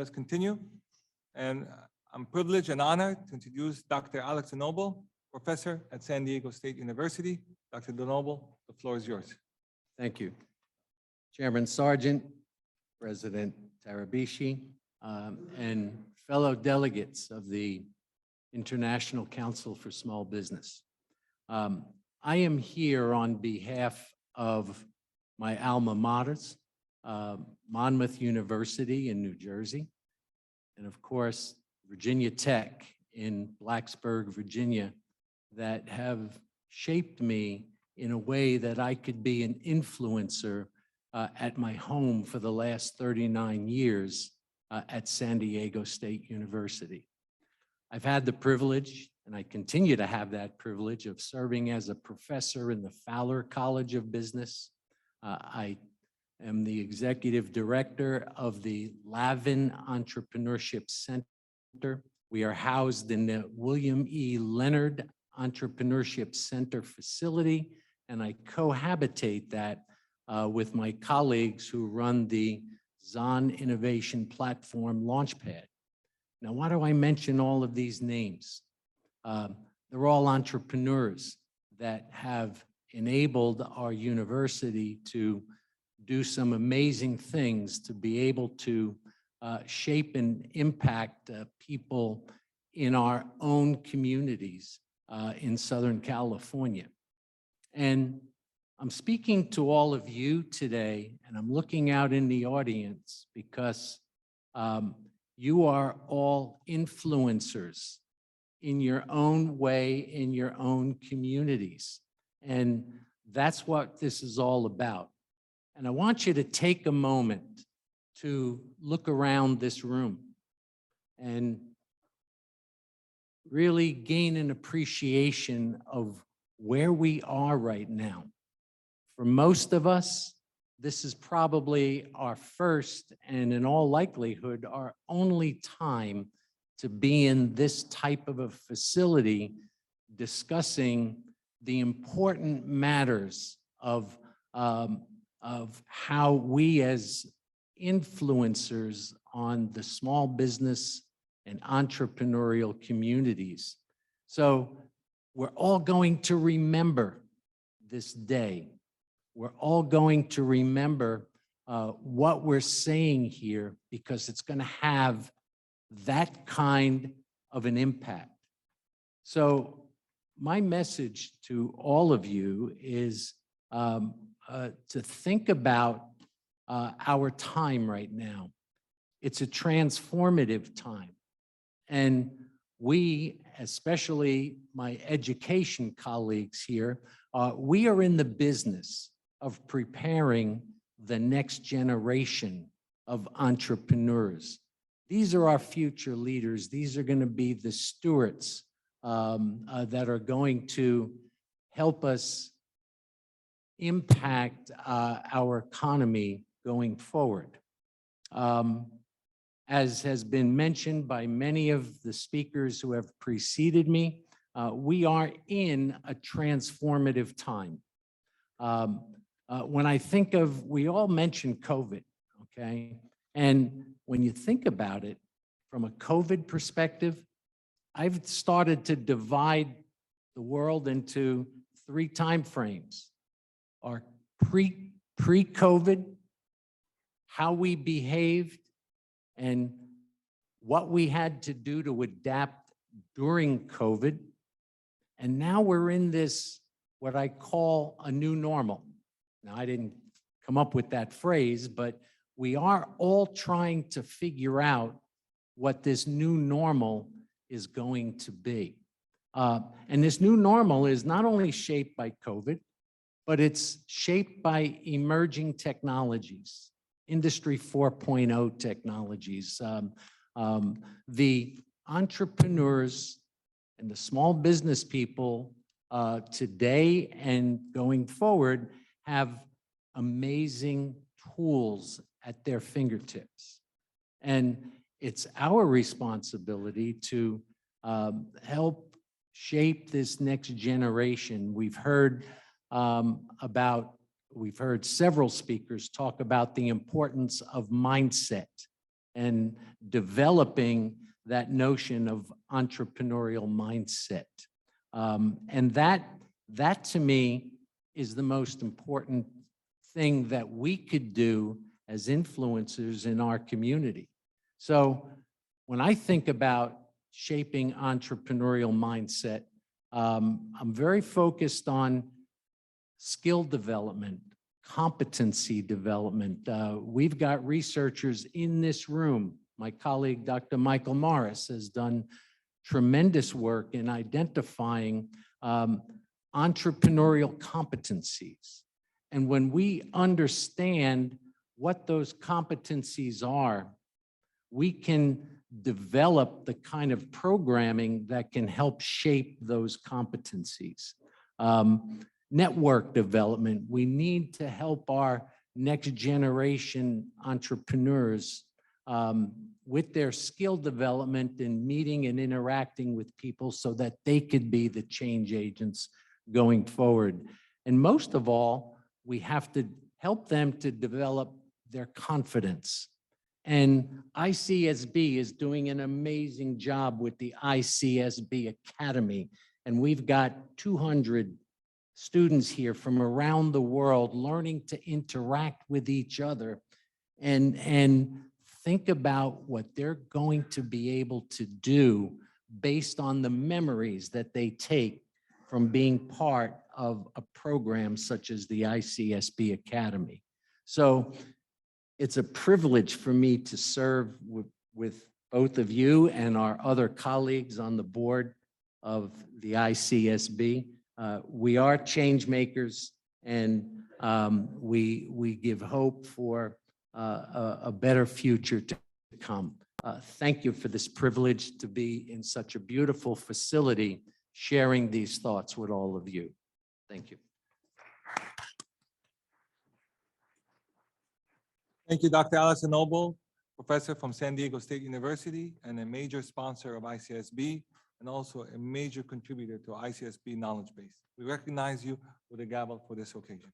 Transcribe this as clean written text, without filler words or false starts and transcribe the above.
let us continue. And I'm privileged and honored to introduce Dr. Alex DeNoble, professor at San Diego State University. Dr. DeNoble, the floor is yours. Thank you. Chairman Sargent, President Tarabishi, and fellow delegates of the International Council for Small Business. I am here on behalf of my alma maters, Monmouth University in New Jersey, and of course, Virginia Tech in Blacksburg, Virginia, that have shaped me in a way that I could be an influencer at my home for the last 39 years at San Diego State University. I've had the privilege, and I continue to have that privilege, of serving as a professor in the Fowler College of Business. I am the executive director of the Lavin Entrepreneurship Center. We are housed in the William E. Leonard Entrepreneurship Center facility, and I cohabitate that with my colleagues who run the Zon Innovation Platform Launchpad. Now, why do I mention all of these names? They're all entrepreneurs that have enabled our university to do some amazing things, to be able to shape and impact people in our own communities in Southern California. And I'm speaking to all of you today, and I'm looking out in the audience because you are all influencers in your own way, in your own communities. And that's what this is all about. And I want you to take a moment to look around this room and really gain an appreciation of where we are right now. For most of us, this is probably our first and in all likelihood, our only time to be in this type of a facility discussing the important matters of how we as influencers on the small business and entrepreneurial communities. So we're all going to remember this day. We're all going to remember what we're saying here because it's going to have that kind of an impact. So my message to all of you is to think about our time right now. It's a transformative time. And we, especially my education colleagues here, we are in the business of preparing the next generation of entrepreneurs. These are our future leaders. These are going to be the stewards that are going to help us impact our economy going forward. As has been mentioned by many of the speakers who have preceded me, we are in a transformative time. When I think of, we all mentioned COVID, okay? And when you think about it, from a COVID perspective, I've started to divide the world into 3 time frames. Our pre-COVID, how we behaved, and what we had to do to adapt during COVID. And now we're in this, what I call a new normal. Now, I didn't come up with that phrase, but we are all trying to figure out what this new normal is going to be. And this new normal is not only shaped by COVID, but it's shaped by emerging technologies, Industry 4.0 technologies. The entrepreneurs and the small business people today and going forward have amazing tools at their fingertips. And it's our responsibility to help shape this next generation. We've heard several speakers talk about the importance of mindset and developing that notion of entrepreneurial mindset. And that to me is the most important thing that we could do as influencers in our community. So when I think about shaping entrepreneurial mindset, I'm very focused on skill development, competency development. We've got researchers in this room. My colleague, Dr. Michael Morris, has done tremendous work in identifying entrepreneurial competencies. And when we understand what those competencies are, we can develop the kind of programming that can help shape those competencies. Network development, we need to help our next generation entrepreneurs with their skill development in meeting and interacting with people so that they could be the change agents going forward. And most of all, we have to help them to develop their confidence. And ICSB is doing an amazing job with the ICSB Academy. And we've got 200 students here from around the world learning to interact with each other and think about what they're going to be able to do based on the memories that they take from being part of a program such as the ICSB Academy. So it's a privilege for me to serve with both of you and our other colleagues on the board of the ICSB. We are change makers, and we give hope for a better future to come. Thank you for this privilege to be in such a beautiful facility, sharing these thoughts with all of you. Thank you. Thank you, Dr. Alex DeNoble, professor from San Diego State University and a major sponsor of ICSB, and also a major contributor to ICSB knowledge base. We recognize you with a gavel for this occasion.